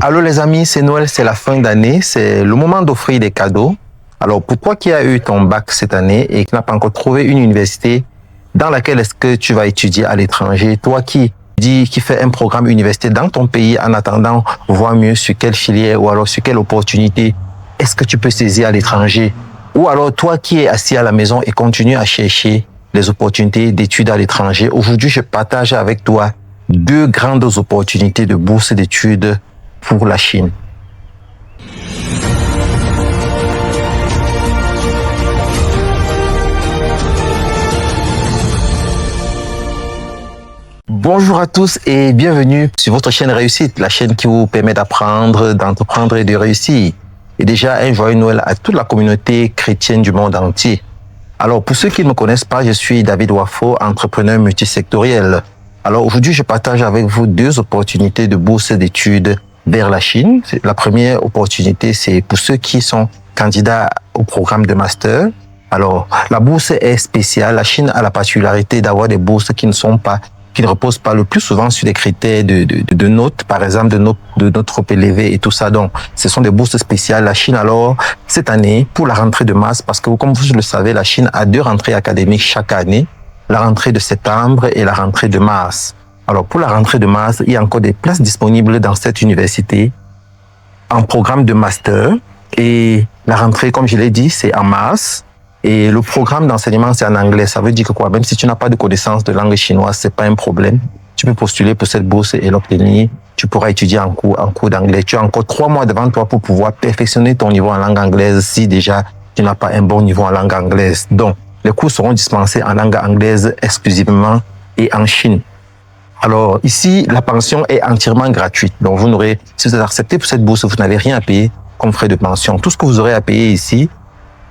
Allô les amis, c'est Noël, c'est la fin d'année, c'est le moment d'offrir des cadeaux. Alors pour toi qui as eu ton bac cette année et qui n'a pas encore trouvé une université dans laquelle est-ce que tu vas étudier à l'étranger, toi qui fait un programme universitaire dans ton pays en attendant voir mieux sur quelle filière ou alors sur quelle opportunité est-ce que tu peux saisir à l'étranger, ou alors toi qui es assis à la maison et continue à chercher les opportunités d'études à l'étranger. Aujourd'hui, je partage avec toi deux grandes opportunités de bourse d'études pour la Chine. Bonjour à tous et bienvenue sur votre chaîne Réussite, la chaîne qui vous permet d'apprendre, d'entreprendre et de réussir. Et déjà, un joyeux Noël à toute la communauté chrétienne du monde entier. Alors, pour ceux qui ne me connaissent pas, je suis David Wafo, entrepreneur multisectoriel. Alors, aujourd'hui, je partage avec vous deux opportunités de bourse d'études vers la Chine. La première opportunité, c'est pour ceux qui sont candidats au programme de master. Alors, la bourse est spéciale. La Chine a la particularité d'avoir des bourses qui ne reposent pas le plus souvent sur des critères de notes, par exemple de notes trop élevées et tout ça. Donc, ce sont des bourses spéciales. La Chine, alors, cette année, pour la rentrée de mars, parce que comme vous le savez, la Chine a deux rentrées académiques chaque année, la rentrée de septembre et la rentrée de mars. Alors, pour la rentrée de mars, il y a encore des places disponibles dans cette université en programme de master. Et la rentrée, comme je l'ai dit, c'est en mars. Et le programme d'enseignement, c'est en anglais. Ça veut dire que quoi? Même si tu n'as pas de connaissance de langue chinoise, c'est pas un problème. Tu peux postuler pour cette bourse et l'obtenir. Tu pourras étudier en cours d'anglais. Tu as encore 3 mois devant toi pour pouvoir perfectionner ton niveau en langue anglaise si déjà tu n'as pas un bon niveau en langue anglaise. Donc, les cours seront dispensés en langue anglaise exclusivement et en Chine. Alors, ici, la pension est entièrement gratuite. Donc, si vous êtes accepté pour cette bourse, vous n'avez rien à payer comme frais de pension. Tout ce que vous aurez à payer ici,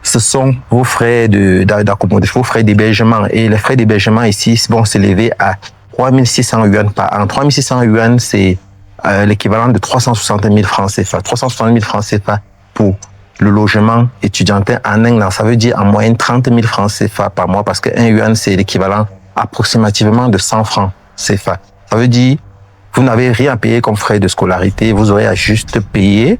ce sont vos frais d'accommodation, vos frais d'hébergement. Et les frais d'hébergement ici vont s'élever à 3600 yuan par an. 3600 yuan, c'est l'équivalent de 360 000 francs CFA. 360 000 francs CFA pour le logement étudiantin en un an. Ça veut dire en moyenne 30 000 francs CFA par mois, parce que 1 yuan, c'est l'équivalent approximativement de 100 francs CFA. Ça veut dire, vous n'avez rien à payer comme frais de scolarité, vous aurez à juste payer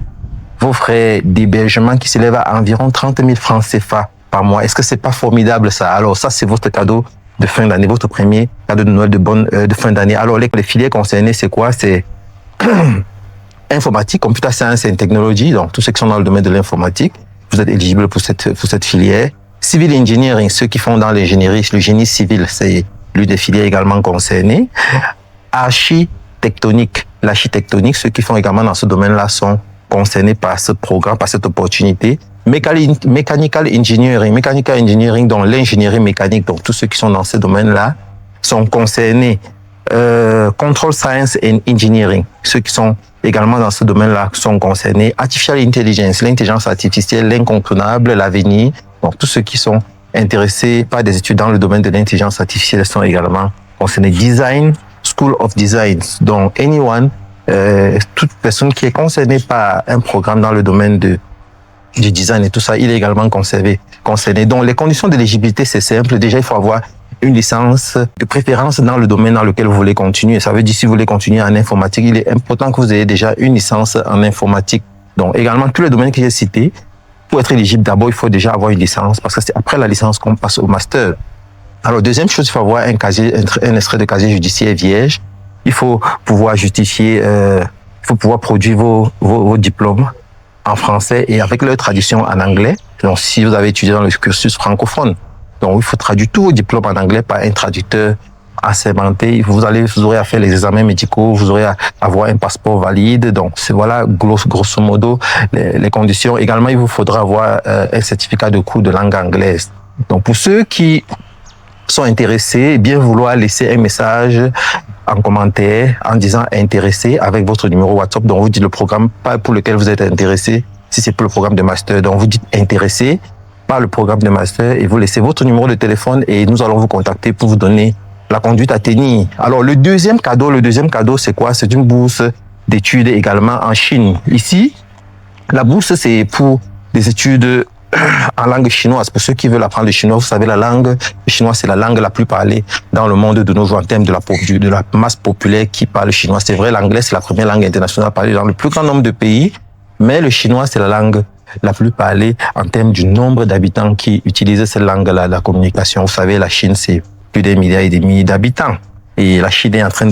vos frais d'hébergement qui s'élèvent à environ 30 000 francs CFA par mois. Est-ce que c'est pas formidable ça? Alors ça, c'est votre cadeau de fin d'année, votre premier cadeau de Noël de fin d'année. Alors les filières concernées, c'est quoi? C'est informatique, computer science and technology, donc tous ceux qui sont dans le domaine de l'informatique, vous êtes éligibles pour cette filière. Civil engineering, ceux qui font dans l'ingénierie, le génie civil, c'est l'une des filières également concernées. Architectonique, l'architectonique, ceux qui font également dans ce domaine-là sont concernés par ce programme, par cette opportunité. Mechanical engineering, donc l'ingénierie mécanique, donc tous ceux qui sont dans ce domaine-là sont concernés. Control science and engineering, ceux qui sont également dans ce domaine-là sont concernés. Artificial intelligence, l'intelligence artificielle, l'incontournable, l'avenir, donc tous ceux qui sont intéressés par des études dans le domaine de l'intelligence artificielle sont également concernés. Design, School of Design, donc toute personne qui est concernée par un programme dans le domaine du design et tout ça, il est également concerné. Donc, les conditions d'éligibilité, c'est simple. Déjà, il faut avoir une licence de préférence dans le domaine dans lequel vous voulez continuer. Ça veut dire, si vous voulez continuer en informatique, il est important que vous ayez déjà une licence en informatique. Donc, également, tous les domaines que j'ai cités, pour être éligible, d'abord, il faut déjà avoir une licence, parce que c'est après la licence qu'on passe au master. Alors, deuxième chose, il faut avoir un extrait de casier judiciaire vierge. Il faut pouvoir justifier, il faut pouvoir produire vos diplômes en français et avec leur traduction en anglais. Donc, si vous avez étudié dans le cursus francophone, donc il faut traduire tous vos diplômes en anglais par un traducteur assermenté. Vous aurez à faire les examens médicaux, vous aurez à avoir un passeport valide. Donc, c'est voilà, grosso modo, les conditions. Également, il vous faudra avoir un certificat de cours de langue anglaise. Donc, pour ceux qui sont intéressés, bien vouloir laisser un message en commentaire en disant intéressé avec votre numéro WhatsApp. Donc, vous dites le programme pour lequel vous êtes intéressé. Si c'est pour le programme de master, donc vous dites intéressé par le programme de master et vous laissez votre numéro de téléphone et nous allons vous contacter pour vous donner la conduite à tenir. Alors, le deuxième cadeau, c'est quoi? C'est une bourse d'études également en Chine. Ici, la bourse, c'est pour des études en langue chinoise. Pour ceux qui veulent apprendre le chinois, vous savez, le chinois, c'est la langue la plus parlée dans le monde de nos jours en termes de la masse populaire qui parle chinois. C'est vrai, l'anglais, c'est la première langue internationale parlée dans le plus grand nombre de pays, mais le chinois, c'est la langue la plus parlée en termes du nombre d'habitants qui utilisent cette langue-là, la communication. Vous savez, la Chine, c'est plus d'1,5 milliard d'habitants. Et la Chine est en train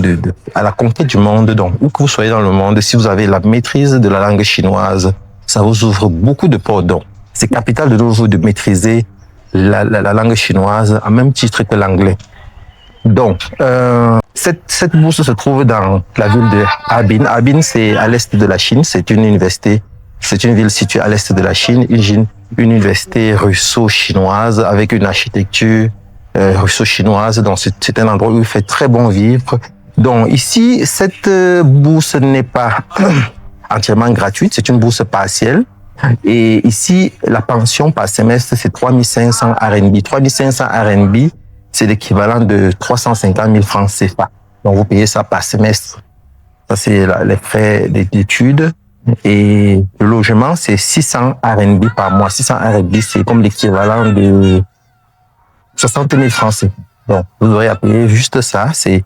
à la conquête du monde. Donc, où que vous soyez dans le monde, si vous avez la maîtrise de la langue chinoise, ça vous ouvre beaucoup de portes. Donc, c'est capital de nos jours de maîtriser la langue chinoise à même titre que l'anglais. Donc, cette bourse se trouve dans la ville de Harbin. Harbin, c'est à l'est de la Chine. C'est une université. C'est une ville située à l'est de la Chine. Une université russo-chinoise avec une architecture russo-chinoise. Donc, c'est un endroit où il fait très bon vivre. Donc, ici, cette bourse n'est pas entièrement gratuite. C'est une bourse partielle. Et ici, la pension par semestre, c'est 3500 RMB. 3500 RMB, c'est l'équivalent de 350 000 francs CFA. Donc, vous payez ça par semestre. Ça, c'est les frais d'études. Et le logement, c'est 600 RMB par mois. 600 RMB, c'est comme l'équivalent de 60 000 francs CFA. Donc, vous aurez à payer juste ça. C'est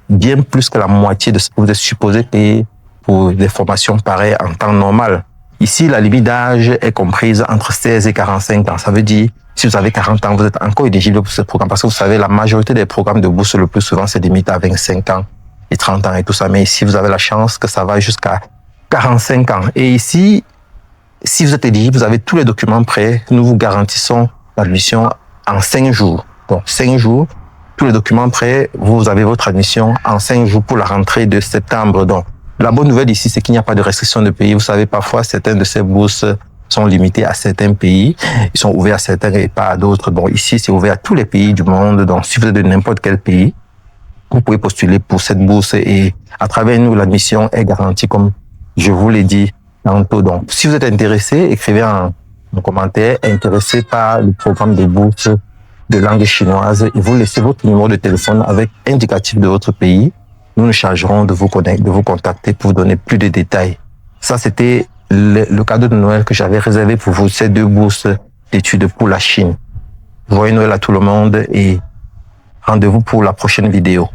bien plus que la moitié de ce que vous êtes supposé payer pour des formations pareilles en temps normal. Ici, la limite d'âge est comprise entre 16 et 45 ans. Ça veut dire, si vous avez 40 ans, vous êtes encore éligible pour ce programme. Parce que vous savez, la majorité des programmes de bourse, le plus souvent, c'est limité à 25 ans et 30 ans et tout ça. Mais ici, vous avez la chance que ça va jusqu'à 45 ans. Et ici, si vous êtes éligible, vous avez tous les documents prêts. Nous vous garantissons l'admission en 5 jours. Donc, 5 jours, tous les documents prêts, vous avez votre admission en 5 jours pour la rentrée de septembre. Donc, la bonne nouvelle ici, c'est qu'il n'y a pas de restriction de pays. Vous savez, parfois, certaines de ces bourses sont limitées à certains pays. Ils sont ouverts à certains et pas à d'autres. Bon, ici, c'est ouvert à tous les pays du monde. Donc, si vous êtes de n'importe quel pays, vous pouvez postuler pour cette bourse et à travers nous, l'admission est garantie comme je vous l'ai dit tantôt. Donc, si vous êtes intéressé, écrivez en commentaire, intéressé par le programme de bourse de langue chinoise et vous laissez votre numéro de téléphone avec indicatif de votre pays. Nous nous chargerons de vous contacter pour vous donner plus de détails. Ça, c'était le cadeau de Noël que j'avais réservé pour vous, ces 2 bourses d'études pour la Chine. Joyeux Noël à tout le monde et rendez-vous pour la prochaine vidéo.